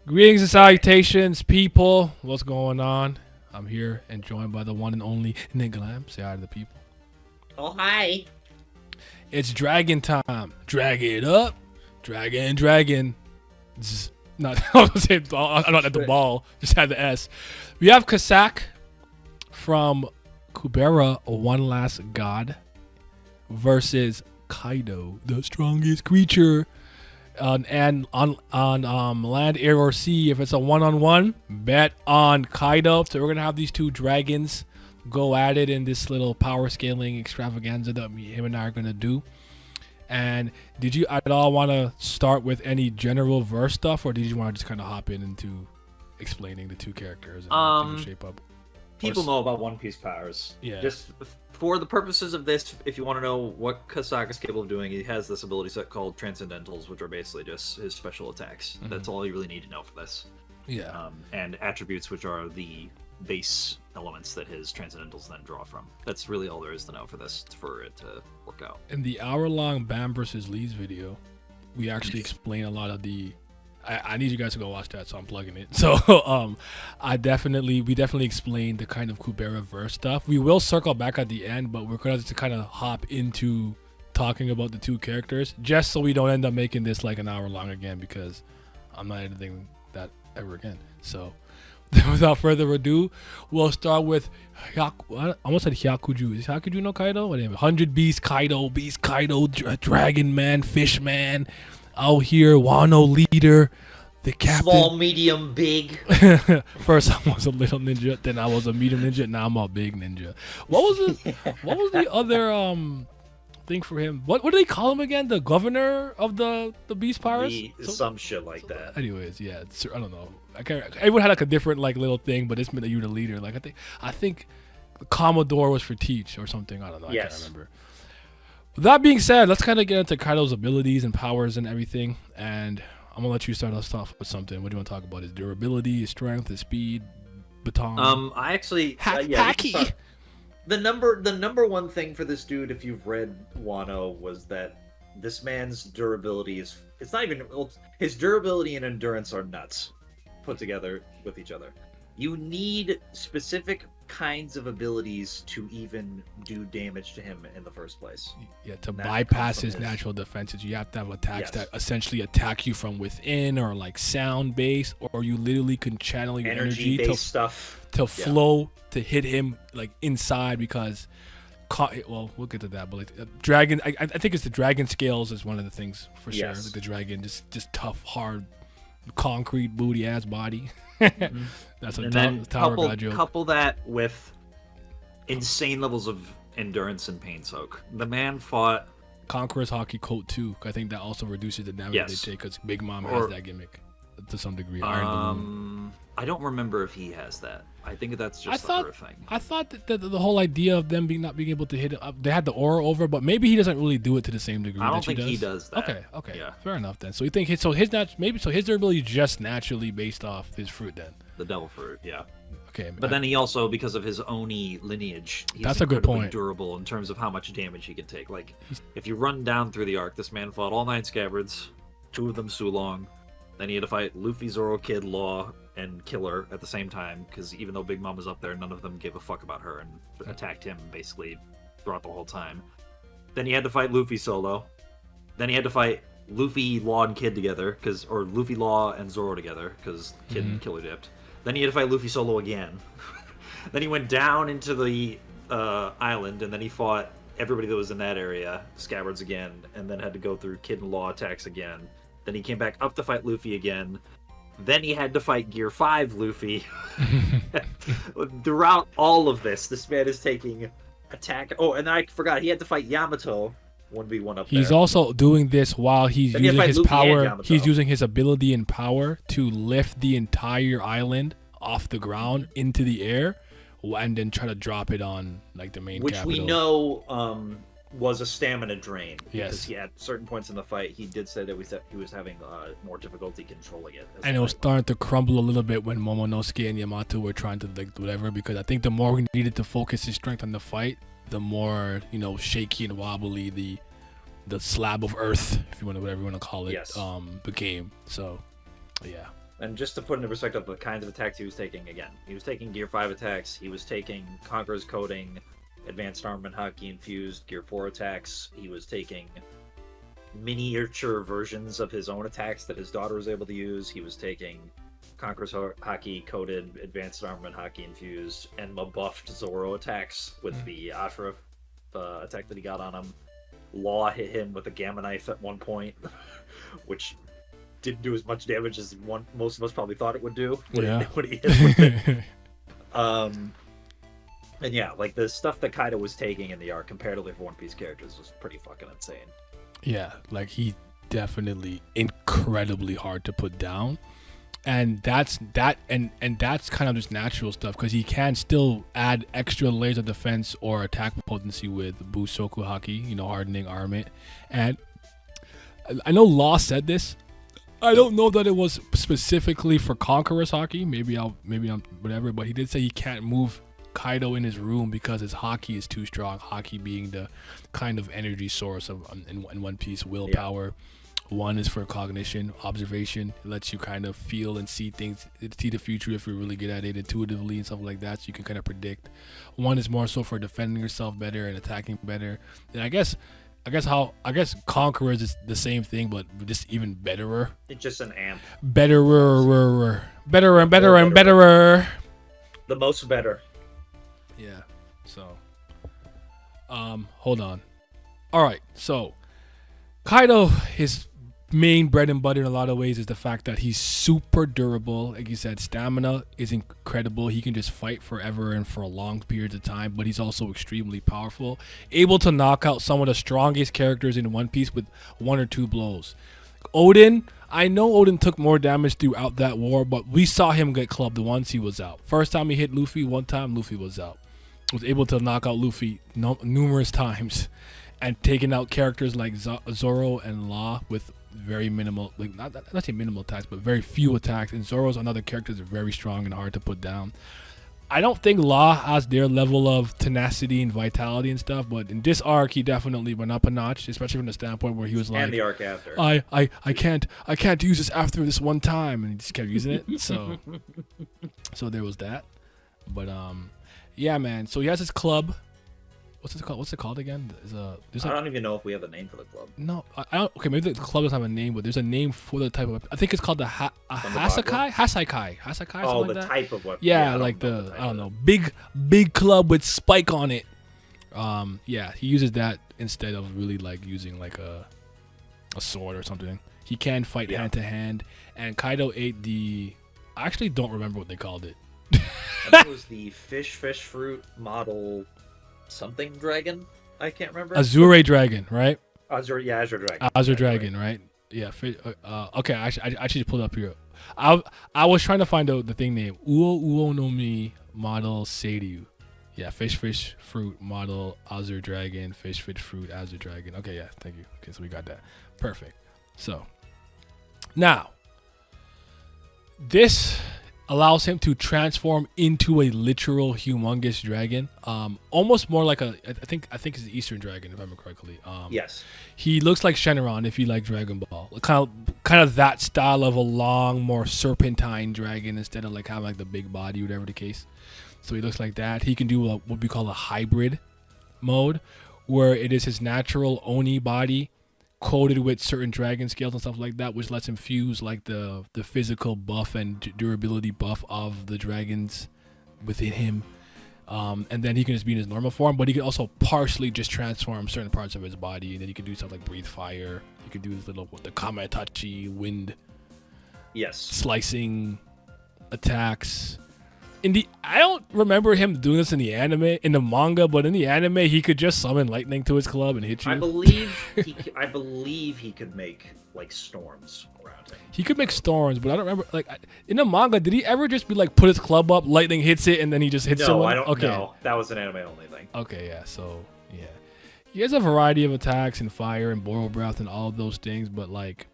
Greetings and salutations, people. What's going on? I'm here and joined by the one and only Nick Lamb. Say hi to the people. Oh, hi. It's dragon time. Drag it up. Dragon. Not, I was saying, I'm not at the ball. Just had the S. We have Kasak from Kubera, One Last God, versus Kaido, the strongest creature. And on land, air, or sea, if it's a one-on-one, bet on Kaido. So we're gonna have these two dragons go at it in this little power scaling extravaganza that him and I are gonna do. And did you at all want to start with any general verse stuff, or did you want to just kind of hop into explaining the two characters and how things will shape up? People know about One Piece powers. Yeah. Just for the purposes of this, if you want to know what Kasak is capable of doing, he has this ability set called Transcendentals, which are basically just his special attacks. Mm-hmm. That's all you really need to know for this. Yeah. And attributes, which are the base elements that his Transcendentals then draw from. That's really all there is to know for this, for it to work out. In the hour-long Bam versus Lee's video, we actually explain a lot of the. I need you guys to go watch that, so I'm plugging it. So we definitely explained the kind of Kubera verse stuff. We will circle back at the end, but we're going to kind of hop into talking about the two characters, just so we don't end up making this like an hour long again, because I'm not editing that ever again. So without further ado, we'll start with I almost said Hyakuju. Is Hyakuju no Kaido? Whatever. 100 Beast Kaido, Dragon Man, Fish Man. Out here, Wano leader, the captain. Small, medium, big. First, I was a little ninja, then I was a medium ninja, now I'm a big ninja. What was it? What was the other thing for him? What do they call him again? The governor of the Beast Pirates? Some shit like that. Anyways, yeah, I don't know. I can't. Everyone had like a different like little thing, but it's meant that you're the leader. Like I think Commodore was for Teach or something. I don't know. I can't remember. With that being said, let's kind of get into Kaido's abilities and powers and everything. And I'm gonna let you start us off with something. What do you want to talk about? His durability, his strength, his speed, baton. I actually Hacky. The number one thing for this dude, if you've read Wano, was that this man's durability it's not even his durability and endurance are nuts put together with each other. You need specific kinds of abilities to even do damage to him in the first place. Yeah, to bypass his natural defenses, you have to have attacks that essentially attack you from within, or like sound based, or you literally can channel your energy to flow to hit him like inside, because well, we'll get to that, but like dragon, I think it's the dragon scales is one of the things for sure. Like the dragon, just tough, hard, concrete booty ass body. Mm-hmm. That's a couple that with insane levels of endurance and pain soak. The man fought Conqueror's Hockey Coat too. I think that also reduces the damage they take, because Big Mom has that gimmick to some degree. Iron Balloon. I don't remember if he has that. I think that's just her thing. I thought that the whole idea of them not being able to hit it up, they had the aura over, but maybe he doesn't really do it to the same degree. I don't think he does that. Okay, yeah, fair enough then. So you think his durability is just naturally based off his fruit then? The devil fruit, yeah. Okay, but then he also, because of his Oni lineage, he's a good point. Durable in terms of how much damage he can take. Like, if you run down through the arc, this man fought all 9 scabbards, 2 of them Sulong. Then he had to fight Luffy, Zoro, Kid, Law, and Killer at the same time, because even though Big Mom was up there, none of them gave a fuck about her and attacked him basically throughout the whole time. Then he had to fight Luffy solo. Then he had to fight Luffy, Law, and Kid together, or Luffy, Law, and Zoro together, because Kid and Killer dipped. Then he had to fight Luffy solo again. Then he went down into the island, and then he fought everybody that was in that area, Scabbards again, and then had to go through Kid and Law attacks again. Then he came back up to fight Luffy again. Then he had to fight Gear 5 Luffy. Throughout all of this man is taking attack. Oh, and I forgot, he had to fight Yamato 1v1 up there. He's also doing this while he's using his power. He's using his ability and power to lift the entire island off the ground into the air, and then try to drop it on like the main capital. Which we know was a stamina drain. Yes. Because at certain points in the fight, he did say that he was having more difficulty controlling it. And it was starting to crumble a little bit when Momonosuke and Yamato were trying to like whatever, because I think the more we needed to focus his strength on the fight, the more shaky and wobbly the slab of earth, if you want to, whatever you want to call it, became. So, yeah. And just to put into perspective the kinds of attacks he was taking, again, he was taking Gear 5 attacks, he was taking Conqueror's Coding, Advanced Armament Hockey Infused, Gear 4 attacks, he was taking miniature versions of his own attacks that his daughter was able to use, he was taking Conqueror's Hockey Coded, Advanced Armament Hockey Infused, and buffed Zoro attacks with the Ashraf attack that he got on him. Law hit him with a Gamma Knife at one point, which didn't do as much damage as most of us probably thought it would do when he hit with it. And yeah, like the stuff that Kaido was taking in the arc comparatively for One Piece characters was pretty fucking insane. Yeah, like he definitely incredibly hard to put down. And that's kind of just natural stuff because he can still add extra layers of defense or attack potency with Busoku Haki, hardening armament. And I know Law said this. I don't know that it was specifically for Conqueror's Haki. Maybe I'm whatever. But he did say he can't move Kaido in his room because his Haki is too strong. Haki being the kind of energy source of in One Piece, willpower. Yeah. One is for cognition, observation. It lets you kind of feel and see things, see the future if you're really good at it intuitively and stuff like that. So you can kind of predict. One is more so for defending yourself better and attacking better. And I guess Conqueror is the same thing, but just even betterer. It's just an amp. Better and betterer. The most better. Yeah. So, hold on. All right. So, Kaido, his main bread and butter in a lot of ways is the fact that he's super durable. Like you said, stamina is incredible. He can just fight forever and for long periods of time, but he's also extremely powerful, able to knock out some of the strongest characters in One Piece with 1 or 2 blows. Odin, I know Odin took more damage throughout that war, but we saw him get clubbed once he was out. First time he hit Luffy, one time Luffy was out. Was able to knock out Luffy numerous times and taking out characters like Zoro and Law with very minimal, like not say minimal attacks, but very few attacks. And Zoro's another character that's very strong and hard to put down. I don't think Law has their level of tenacity and vitality and stuff, but in this arc he definitely went up a notch, especially from the standpoint where he was like, and the arc after, I can't use this after this one time, and he just kept using it. So there was that. But yeah, man. So he has his club. What's it called? What's it called again? I don't even know if we have a name for the club. No, I don't. Okay, maybe the club doesn't have a name, but there's a name for the type of. I think it's called the Hasakai. Hasakai. Oh, the like type of weapon. Yeah, like I don't know, big club with spike on it. Yeah, he uses that instead of really like using like a sword or something. He can fight hand to hand, and Kaido ate the. I actually don't remember what they called it. I think it was the fish fruit model. Something dragon, I can't remember. Azure dragon, right? Azure dragon. Azure dragon, right? Yeah. Okay, I should pull it up here. I was trying to find out the thing name. Uo no Mi model Seiryu. Yeah, fish fruit model Azure dragon. Fish fruit Azure dragon. Okay, yeah, thank you. Okay, so we got that. Perfect. So now this allows him to transform into a literal humongous dragon, almost more like I think it's the Eastern dragon if I remember correctly. Yes, he looks like Shenron if you like Dragon Ball, kind of that style of a long, more serpentine dragon instead of like having like the big body, whatever the case. So he looks like that. He can do what we call a hybrid mode, where it is his natural Oni body coated with certain dragon scales and stuff like that, which lets him fuse like the physical buff and durability buff of the dragons within him, and then he can just be in his normal form, but he can also partially just transform certain parts of his body, and then he can do stuff like breathe fire. He could do his the Kamatachi wind, slicing attacks. I don't remember him doing this in the manga, but in the anime, he could just summon lightning to his club and hit you. I believe he could make like storms around him. He could make storms, but I don't remember. Like in the manga, did he ever just be like put his club up, lightning hits it, and then he just hits someone? No, I don't know. That was an anime only thing. Okay, yeah. So yeah, he has a variety of attacks and fire and boral breath and all of those things, but like.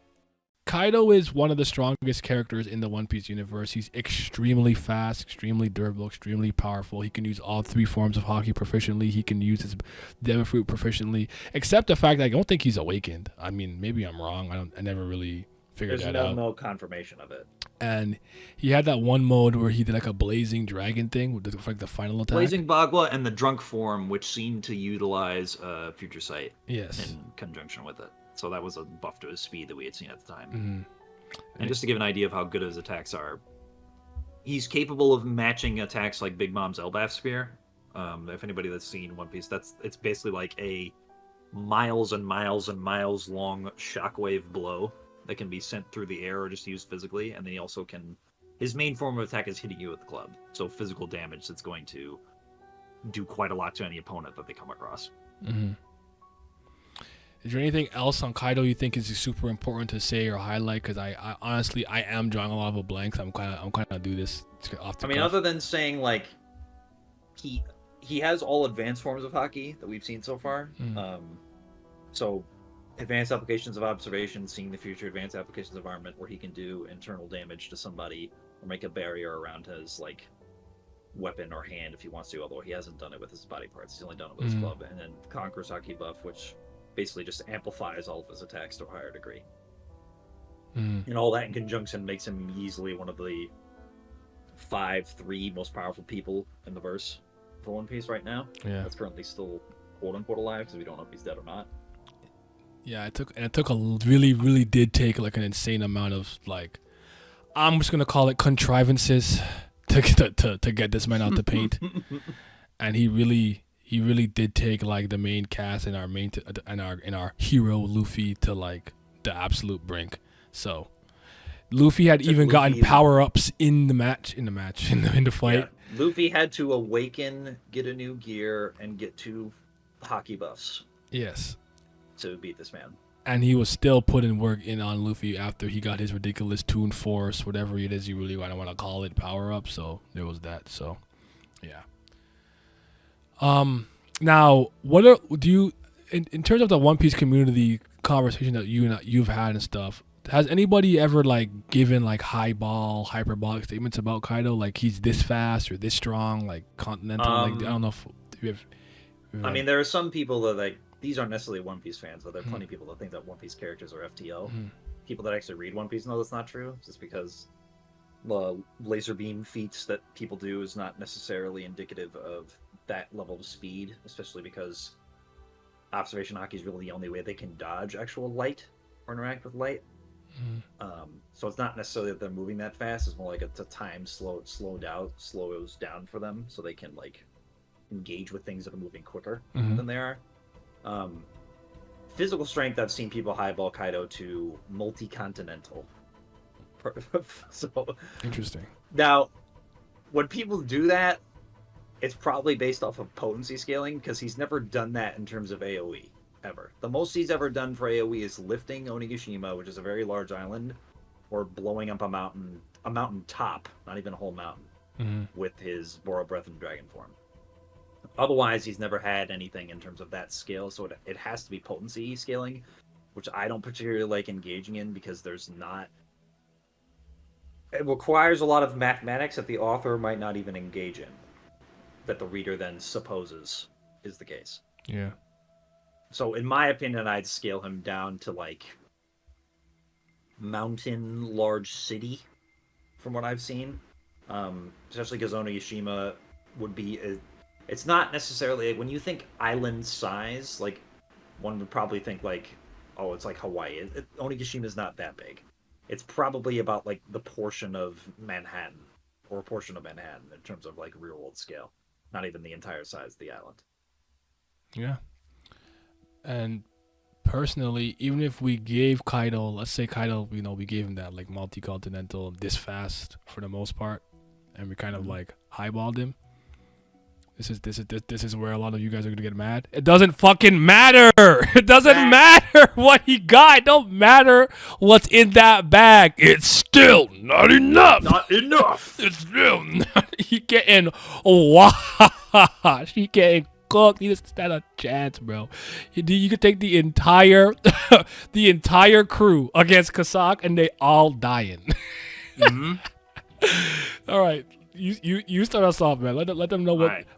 Kaido is one of the strongest characters in the One Piece universe. He's extremely fast, extremely durable, extremely powerful. He can use all 3 forms of Haki proficiently. He can use his Devil Fruit proficiently, except the fact that I don't think he's awakened. I mean, maybe I'm wrong. I never really figured that out. There's no confirmation of it. and he had that one mode where he did like a blazing dragon thing with like the final attack. Blazing Bagua and the drunk form, which seemed to utilize Future Sight Yes. in conjunction with it. So that was a buff to his speed that we had seen at the time. Mm-hmm. And just to give an idea of how good his attacks are, he's capable of matching attacks like Big Mom's Elbaf Spear. If anybody that's seen One Piece, it's basically like a miles and miles and miles long shockwave blow that can be sent through the air or just used physically. And then he also can... His main form of attack is hitting you with the club. So physical damage that's going to do quite a lot to any opponent that they come across. Mm-hmm. Is there anything else on Kaido you think is super important to say or highlight? Because I honestly I am drawing a lot of a blank. So I'm kind of do this off the cuff. Other than saying like he has all advanced forms of Haki that we've seen so far. So advanced applications of observation, seeing the future, advanced applications of armament, where he can do internal damage to somebody or make a barrier around his like weapon or hand if he wants to. Although he hasn't done it with his body parts, he's only done it with his club. And then Conqueror's Haki buff, which basically just amplifies all of his attacks to a higher degree. And all that in conjunction makes him easily one of the 5-3 most powerful people in the verse for One Piece right now. Yeah. That's currently still quote-unquote alive, because we don't know if he's dead or not. Yeah, it took a really did take like an insane amount of like, I'm just gonna call it contrivances to get this man out the paint. And he really did take like the main cast and our hero Luffy to like the absolute brink. So Luffy had even gotten power-ups in the fight. Yeah. Luffy had to awaken, get a new gear, and get 2 Haki buffs. Yes. To beat this man. And he was still putting work in on Luffy after he got his ridiculous Toon Force, whatever it is you really want to call it, power-up. So there was that. So yeah. Now, in terms of the One Piece community conversation that you've had and stuff, has anybody ever like given like hyperbolic statements about Kaido, like he's this fast or this strong, like continental? Like I don't know if you have. There are some people that like these aren't necessarily One Piece fans, but there are plenty of people that think that One Piece characters are FTL. People that actually read One Piece know that's not true, just because the laser beam feats that people do is not necessarily indicative of that level of speed, especially because observation Haki is really the only way they can dodge actual light or interact with light. So it's not necessarily that they're moving that fast, it's more like a time slows down for them so they can like engage with things that are moving quicker than they are. Physical strength, I've seen people highball Kaido to multi-continental. So interesting. Now, when people do that, it's probably based off of potency scaling, because he's never done that in terms of AoE, ever. The most he's ever done for AoE is lifting Onigashima, which is a very large island, or blowing up a mountain top, not even a whole mountain, with his Boro Breath and Dragon form. Otherwise, he's never had anything in terms of that scale, so it has to be potency scaling, which I don't particularly like engaging in, because it requires a lot of mathematics that the author might not even engage in, that the reader then supposes is the case. Yeah. So in my opinion, I'd scale him down to like mountain large city from what I've seen. Especially because Onigashima would be it's not necessarily, when you think island size, like one would probably think like, oh, it's like Hawaii. Onigashima is not that big. It's probably about like the portion of Manhattan, or a portion of Manhattan in terms of like real world scale. Not even the entire size of the island. Yeah. And personally, even if we gave Kaido, let's say Kaido, we gave him that like multi-continental this fast for the most part, and we kind of like highballed him. This is where a lot of you guys are gonna get mad. It doesn't fucking matter. It doesn't matter what he got. It don't matter what's in that bag. It's still not enough. Not enough. It's still not. He getting washed. He getting cooked. He doesn't stand a chance, bro. You could take the entire crew against Kasak, and they all dying. All right. You start us off, man. Let them know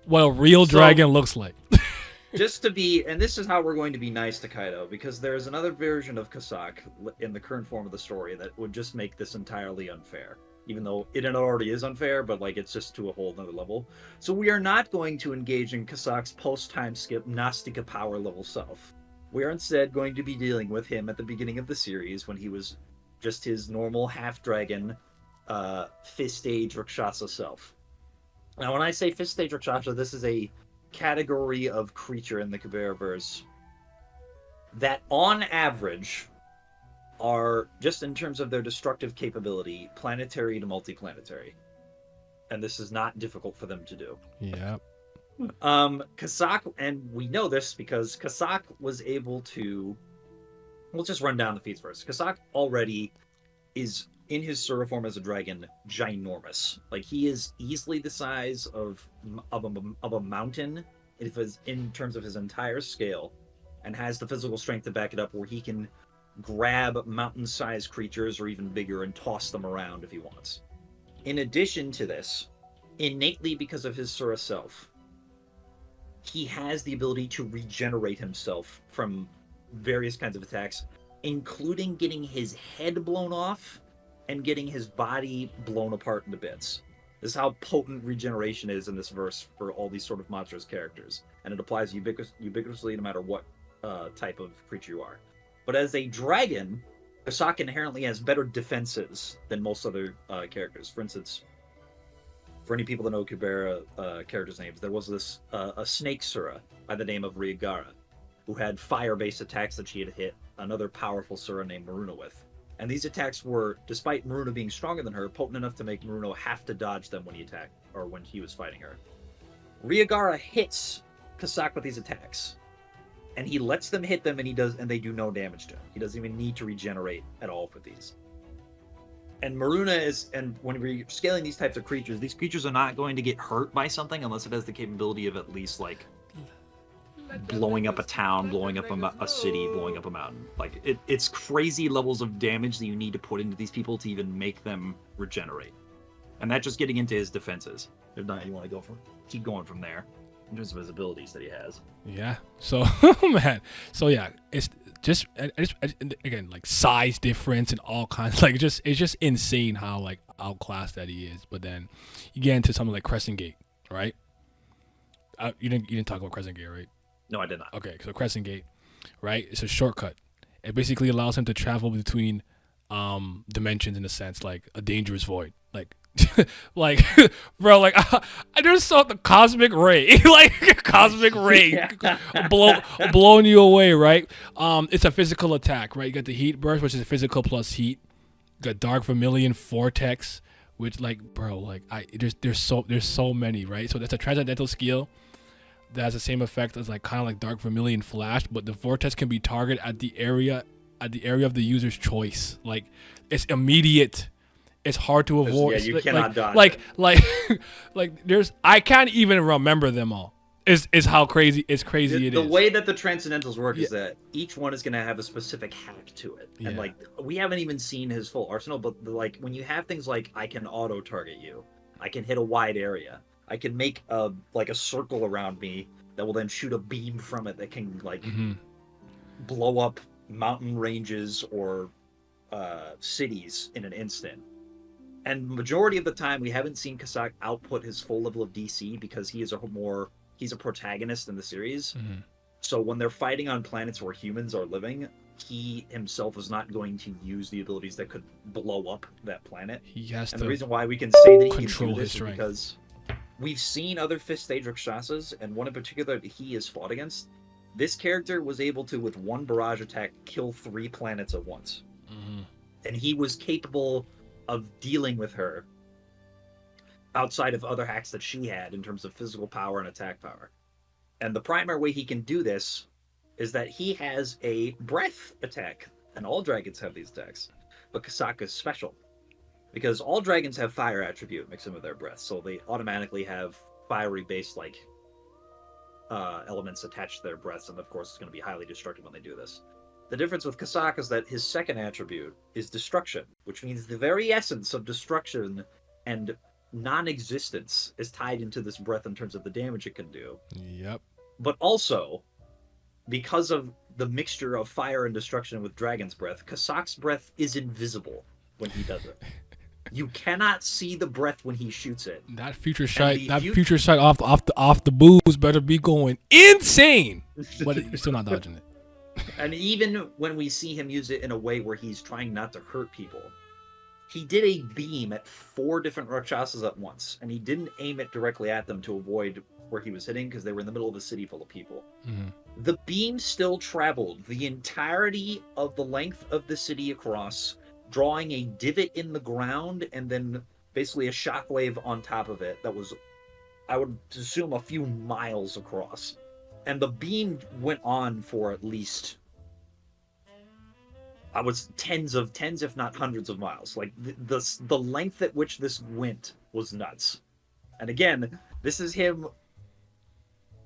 what a real dragon looks like. Just to be, and this is how we're going to be nice to Kaido, because there is another version of Kasak in the current form of the story that would just make this entirely unfair. even though it already is unfair, but like it's just to a whole another level. So we are not going to engage in Kasak's post-time skip Gnostica power level self. We are instead going to be dealing with him at the beginning of the series when he was just his normal half-dragon, fist-stage Rakshasa self. Now, when I say fist-stage Rakshasa, this is a category of creature in the Kuberaverse that, on average, are, just in terms of their destructive capability, planetary to multiplanetary. And this is not difficult for them to do. Yeah. Kasak, and we know this because Kasak was able to... We'll just run down the feats first. Kasak already is, in his Sura form as a dragon, ginormous. Like, he is easily the size of a mountain in terms of his entire scale, and has the physical strength to back it up, where he can grab mountain-sized creatures or even bigger and toss them around if he wants. In addition to this, innately because of his Sura self, he has the ability to regenerate himself from various kinds of attacks, including getting his head blown off and getting his body blown apart into bits. This is how potent regeneration is in this verse for all these sort of monstrous characters, and it applies ubiquitously no matter what type of creature you are. But as a dragon, Kasak inherently has better defenses than most other characters. For instance, for any people that know Kubera characters' names, there was this a snake Sura by the name of Ryagara, who had fire-based attacks that she had hit another powerful Sura named Maruna with. And these attacks were, despite Maruna being stronger than her, potent enough to make Maruna have to dodge them when he attacked, or when he was fighting her. Ryagara hits Kasak with these attacks, and he lets them hit them, and they do no damage to him. He doesn't even need to regenerate at all for these. And Maruna and when we're scaling these types of creatures, these creatures are not going to get hurt by something unless it has the capability of at least, like, blowing up a town, blowing up a city, blowing up a mountain. Like, it's crazy levels of damage that you need to put into these people to even make them regenerate. And that's just getting into his defenses. If not, you want to keep going from there in terms of his abilities that he has. Yeah. So, man. So, yeah, it's just again, like, size difference and all kinds. Like, it's just insane how, like, outclassed that he is. But then you get into something like Crescent Gate, right? You didn't talk about Crescent Gate, right? No, I did not. Okay, so Crescent Gate, right? It's a shortcut. It basically allows him to travel between dimensions, in a sense, like a dangerous void. Like, like, bro, like, I just saw the cosmic ray, like, cosmic ray, blowing you away, right? It's a physical attack, right? You got the heat burst, which is physical plus heat. You got dark vermilion vortex, which, like, bro, like, there's so many, right? So that's a transcendental skill that has the same effect as, like, kind of like dark vermilion flash, but the vortex can be targeted at the area of the user's choice. Like, it's immediate. It's hard to avoid. Yeah, you cannot dodge. Like I can't even remember them all. Is how crazy it is. The way that the Transcendentals work is that each one is going to have a specific hack to it. And, like, we haven't even seen his full arsenal, but, like, when you have things like, I can auto-target you, I can hit a wide area, I can make a circle around me that will then shoot a beam from it that can, like, blow up mountain ranges or cities in an instant. And majority of the time, we haven't seen Kasak output his full level of DC because he's a protagonist in the series. So when they're fighting on planets where humans are living, he himself is not going to use the abilities that could blow up that planet. He has and to the reason why we can say that he can control do his this is strength. because we've seen other fifth stage Rakshasas, and one in particular that he has fought against. This character was able to, with one barrage attack, kill 3 planets at once. And he was capable of dealing with her outside of other hacks that she had in terms of physical power and attack power. And the primary way he can do this is that he has a breath attack, and all dragons have these attacks. But Kasak is special, because all dragons have fire attribute mixed in with their breath, so they automatically have fiery-based, like, elements attached to their breaths, and of course it's going to be highly destructive when they do this. The difference with Kasak is that his second attribute is destruction, which means the very essence of destruction and non-existence is tied into this breath in terms of the damage it can do. Yep. But also, because of the mixture of fire and destruction with Dragon's breath, Kasak's breath is invisible when he does it. You cannot see the breath when he shoots it. That future the shot, off the booze better be going insane. But you're still not dodging it. And even when we see him use it in a way where he's trying not to hurt people, he did a beam at 4 different Rakshasas at once, and he didn't aim it directly at them to avoid where he was hitting because they were in the middle of a city full of people. Mm-hmm. The beam still traveled the entirety of the length of the city across, drawing a divot in the ground and then basically a shockwave on top of it that was, I would assume, a few miles across. And the beam went on for at least, I was tens if not hundreds of miles. Like the length at which this went was nuts. And again, this is him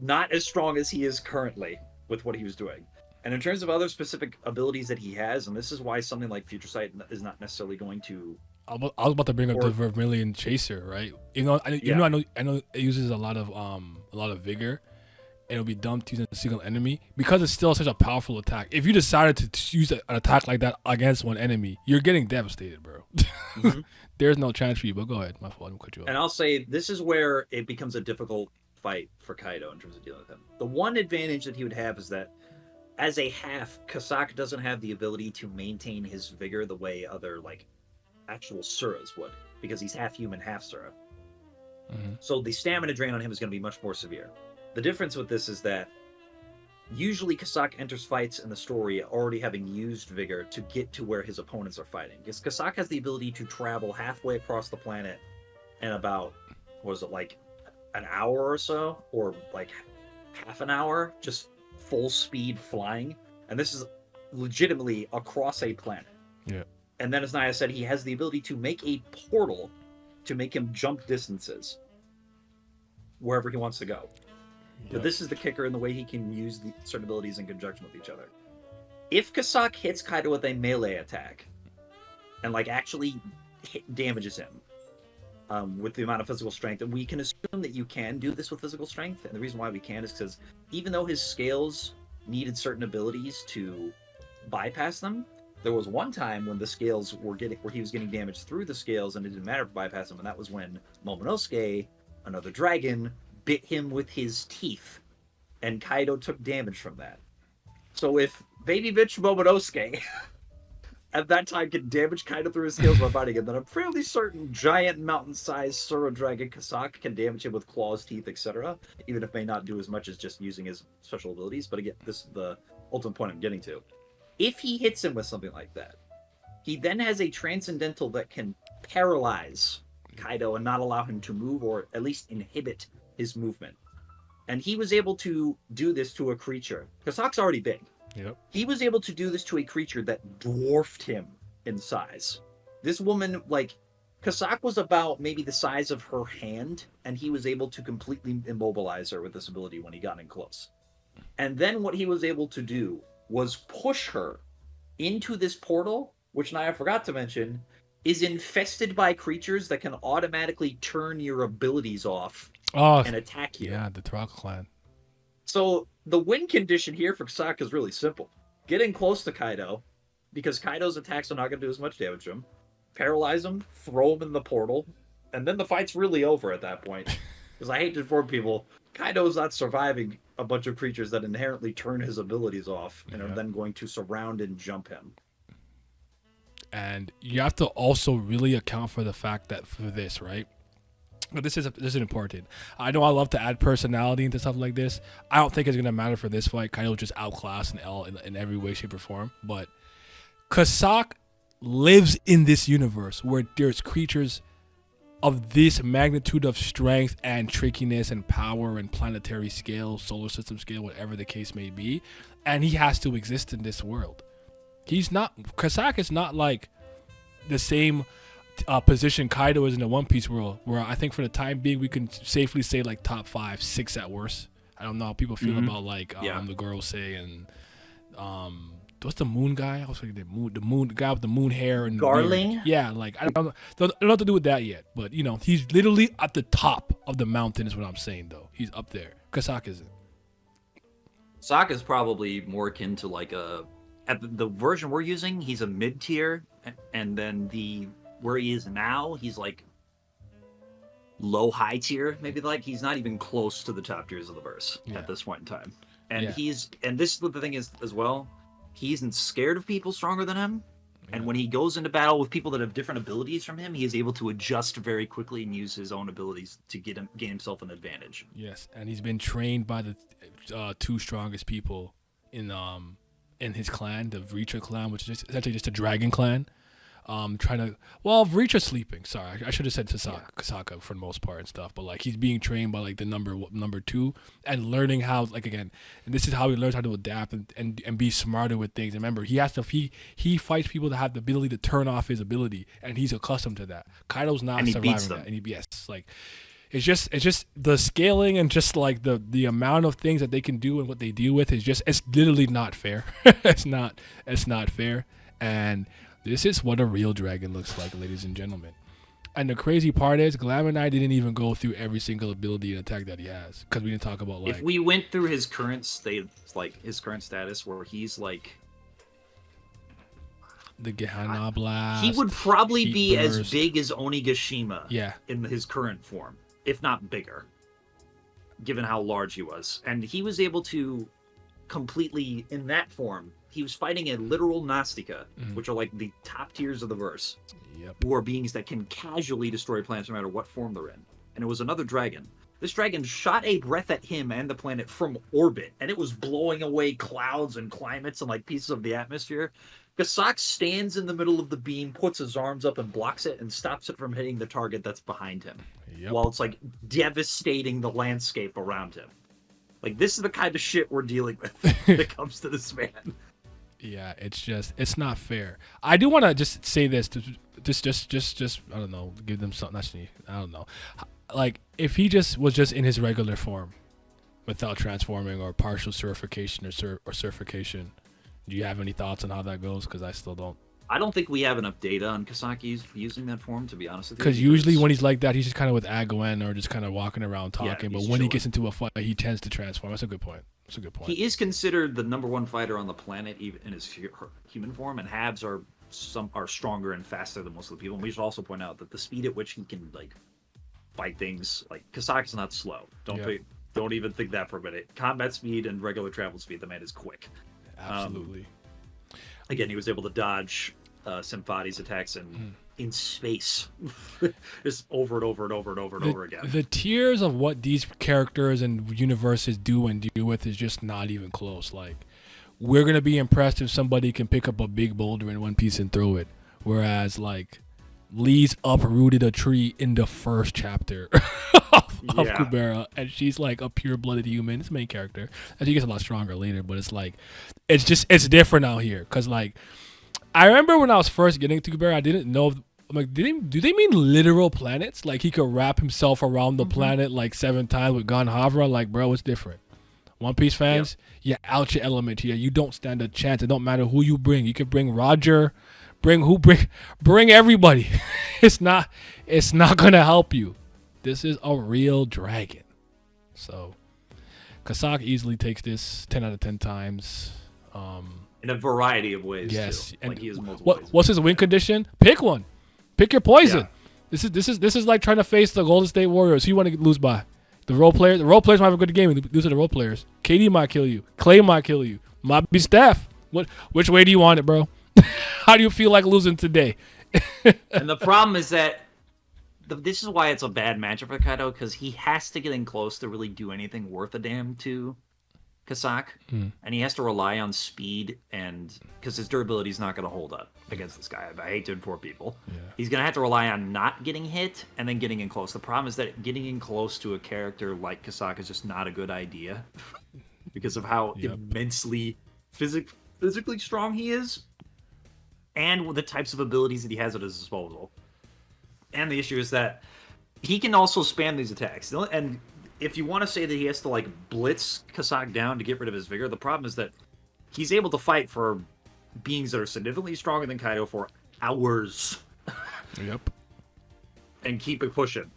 not as strong as he is currently with what he was doing. And in terms of other specific abilities that he has, and this is why something like Future Sight is not necessarily going to. I was about to bring up the Vermilion Chaser, right? I know it uses a lot of vigor. And it'll be dumped using a single enemy because it's still such a powerful attack. If you decided to use an attack like that against one enemy, you're getting devastated, bro. Mm-hmm. There's no chance for you. But go ahead, my fault. I'm cut you off. And I'll say this is where it becomes a difficult fight for Kaido in terms of dealing with him. The one advantage that he would have is that as a half, Kasak doesn't have the ability to maintain his vigor the way other like actual Suras would, because he's half human, half Sura. Mm-hmm. So the stamina drain on him is going to be much more severe. The difference with this is that usually Kasak enters fights in the story already having used vigor to get to where his opponents are fighting. Because Kasak has the ability to travel halfway across the planet in about, like an hour or so? Or like half an hour? Just full speed flying. And this is legitimately across a planet. Yeah. And then, as Naya said, he has the ability to make a portal to make him jump distances wherever he wants to go. But this is the kicker in the way he can use the certain abilities in conjunction with each other. If Kasak hits Kaido with a melee attack and like actually damages him with the amount of physical strength, and we can assume that you can do this with physical strength, and the reason why we can is because even though his scales needed certain abilities to bypass them, there was one time when the scales were where he was getting damaged through the scales and it didn't matter to bypass them, and that was when Momonosuke, another dragon, bit him with his teeth, and Kaido took damage from that. So if baby bitch Momonosuke at that time can damage Kaido through his scales by biting him, then I'm fairly certain giant mountain-sized Sura Dragon Kasak can damage him with claws, teeth, etc., even if may not do as much as just using his special abilities. But again, this is the ultimate point I'm getting to. If he hits him with something like that, he then has a transcendental that can paralyze Kaido and not allow him to move, or at least inhibit his movement. And he was able to do this to a creature. Kasak's already big. Yep. He was able to do this to a creature that dwarfed him in size. This woman, like, Kasak was about maybe the size of her hand, and he was able to completely immobilize her with this ability when he got in close. And then what he was able to do was push her into this portal, which now I forgot to mention, is infested by creatures that can automatically turn your abilities off and attack you. Yeah, the Taraka clan. So the win condition here for Kasak is really simple. Get in close to Kaido, because Kaido's attacks are not going to do as much damage to him. Paralyze him, throw him in the portal, and then the fight's really over at that point. Because I hate to inform people, Kaido's not surviving a bunch of creatures that inherently turn his abilities off and are then going to surround and jump him. And you have to also really account for the fact that for this, right? But this is important. I know I love to add personality into stuff like this. I don't think it's gonna matter for this fight. Kaido just outclassed in every way, shape, or form. But Kasak lives in this universe where there's creatures of this magnitude of strength and trickiness and power and planetary scale, solar system scale, whatever the case may be, and he has to exist in this world. Kasak is not like the same position Kaido is in the One Piece world, where I think for the time being we can safely say like top 5, 6 at worst. I don't know how people feel about like the Gorosei and what's the moon guy? I was thinking the moon guy with the moon hair and Garling. Beard. Yeah, like I don't know what to do with that yet, but you know he's literally at the top of the mountain is what I'm saying though. He's up there. Kasak isn't. Kasak is probably more akin to like the version we're using. He's a mid tier, and then the where he is now, he's like low high tier, maybe. Like he's not even close to the top tiers of the verse at this point in time. And this is what the thing is as well. He isn't scared of people stronger than him. And when he goes into battle with people that have different abilities from him, he is able to adjust very quickly and use his own abilities to gain himself an advantage. Yes, and he's been trained by the two strongest people in his clan, the Reacher clan, which is essentially just a dragon clan. Reacher's sleeping. Sorry, I should have said Kasaka for the most part and stuff. But like he's being trained by like the number two and learning how and this is how he learns how to adapt and be smarter with things. And remember, he fights people that have the ability to turn off his ability, and he's accustomed to that. Kaido's not and he surviving beats them. that, and it's just the scaling and just like the amount of things that they can do and what they deal with it's literally not fair. it's not fair. And this is what a real dragon looks like, ladies and gentlemen. And the crazy part is, Glam and I didn't even go through every single ability and attack that he has, because we didn't talk about if we went through his current state, like his current status, where he's like the Gehenna Blast. He would probably be Burst. as big as Onigashima in his current form, if not bigger, given how large he was. And he was able to completely, in that form, he was fighting a literal Nastica, which are like the top tiers of the verse, who are beings that can casually destroy planets no matter what form they're in. And it was another dragon. This dragon shot a breath at him and the planet from orbit, and it was blowing away clouds and climates and like pieces of the atmosphere. Kasak stands in the middle of the beam, puts his arms up and blocks it and stops it from hitting the target that's behind him, while it's like devastating the landscape around him. Like, this is the kind of shit we're dealing with when it comes to this man. Yeah, it's not fair. I do want to just say this, just I don't know, give them something. Actually, I don't know. Like, if he was just in his regular form, without transforming or partial surfication or surfication, do you have any thoughts on how that goes? Because I still don't. I don't think we have enough data on Kasaki using that form, to be honest with you. Because usually when he's like that, he's just kind of with Aguen or just kind of walking around talking. But when he gets into a fight, he tends to transform. That's a good point. He is considered the #1 fighter on the planet, even in his human form, and Habs are stronger and faster than most of the people. And we should also point out that the speed at which he can like fight things, like Kasak's not slow. Don't even think that for a minute. Combat speed and regular travel speed, the man is quick. Absolutely. Again, he was able to dodge Symphadi's attacks in space, just over and over and over and over and over again. The tiers of what these characters and universes do and deal with is just not even close. Like, we're gonna be impressed if somebody can pick up a big boulder in One Piece and throw it, whereas like Lee's uprooted a tree in the first chapter of Kubera, and she's like a pure-blooded human. It's the main character, and she gets a lot stronger later. But it's like, it's different out here, cause like, I remember when I was first getting to Kubera, I didn't know. I'm like, do they mean literal planets? Like he could wrap himself around the planet like 7 times with Gon Havra? Like, bro, it's different. One Piece fans, out your element here. You don't stand a chance. It don't matter who you bring. You could bring Roger. Bring everybody. It's not gonna help you. This is a real dragon. So Kasak easily takes this 10 out of 10 times. In a variety of ways. Yes. Too. And like he has multiple ways. What's his win condition? Pick one. Pick your poison. Yeah. This is like trying to face the Golden State Warriors. Who you want to lose by? The role players might have a good game. These are the role players. KD might kill you. Clay might kill you. Might be Steph. Which way do you want it, bro? How do you feel like losing today? And the problem is that this is why it's a bad matchup for Kaido, because he has to get in close to really do anything worth a damn to Kasak, and he has to rely on speed, and because his durability is not going to hold up against this guy. I hate to inform people. Yeah. He's going to have to rely on not getting hit and then getting in close. The problem is that getting in close to a character like Kasak is just not a good idea because of how immensely physically strong he is, and the types of abilities that he has at his disposal. And the issue is that he can also spam these attacks. And if you want to say that he has to like blitz Kasak down to get rid of his vigor, the problem is that he's able to fight for beings that are significantly stronger than Kaido for hours. Yep. And keep it pushing.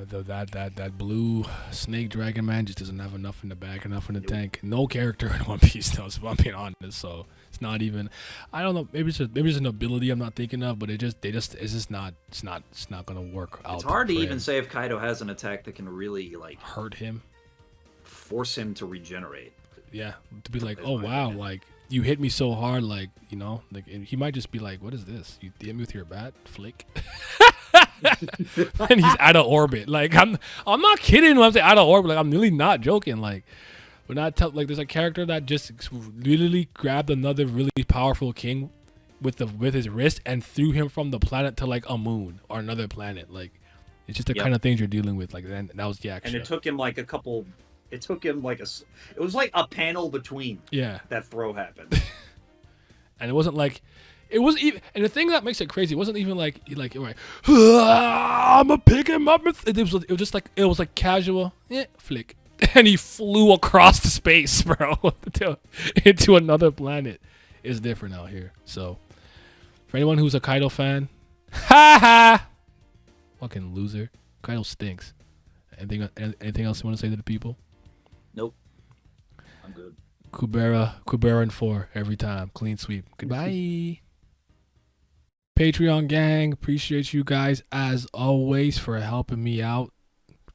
That blue snake dragon man just doesn't have enough in the bag, enough in the tank. No character in One Piece does, if I'm being honest. So it's not even. I don't know. Maybe it's an ability I'm not thinking of, but it's just not. It's not gonna work out. It's hard to for even him. say if Kaido has an attack that can really like Hurt him. force him to regenerate. Yeah, to be like, In oh my wow, opinion. like you hit me so hard, like like and he might just be like, what is this? You hit me with your bat, flick. And he's out of orbit. Like I'm not kidding when I'm saying out of orbit. Like I'm really not joking. Like we're not like there's a character that just literally grabbed another really powerful king with his wrist and threw him from the planet to like a moon or another planet. Like it's just the kind of things you're dealing with. Like then that was Yak. And it took him like a couple. It took him like it was like a panel between. Yeah. That throw happened. And it wasn't like. It wasn't even, and the thing that makes it crazy, it wasn't even like I'm gonna pick him up. It was like casual, flick, and he flew across the space, bro, into another planet. It's different out here. So, for anyone who's a Kaido fan, fucking loser. Kaido stinks. Anything else you want to say to the people? Nope. I'm good. Kubera and 4 every time, clean sweep. Goodbye. Patreon gang, appreciate you guys as always for helping me out.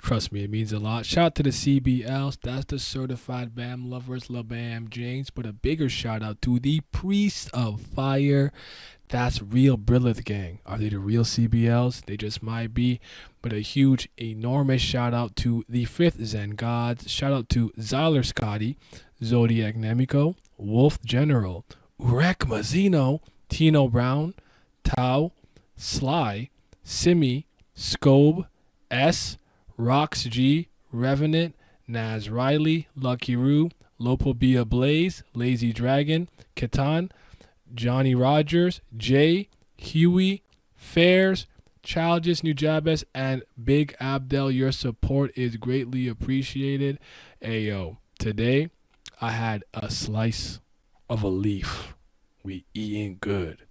Trust me, it means a lot. Shout out to the CBLs, that's the certified BAM lovers, LaBam James. But a bigger shout out to the Priest of Fire. That's real Brilith gang. Are they the real CBLs? They just might be. But a huge, enormous shout out to the 5th Zen Gods. Shout out to Zyler Scotty, Zodiac Nemiko, Wolf General, Urek Mazzino, Tino Brown, Tau, Sly, Simi, Scobe, S, Rox G, Revenant, Naz Riley, Lucky Roo, Lopobia Blaze, Lazy Dragon, Katan, Johnny Rogers, Jay, Huey, Fairs, Childish Nujabes, and Big Abdel. Your support is greatly appreciated. Ayo, today I had a slice of a leaf. We eating good.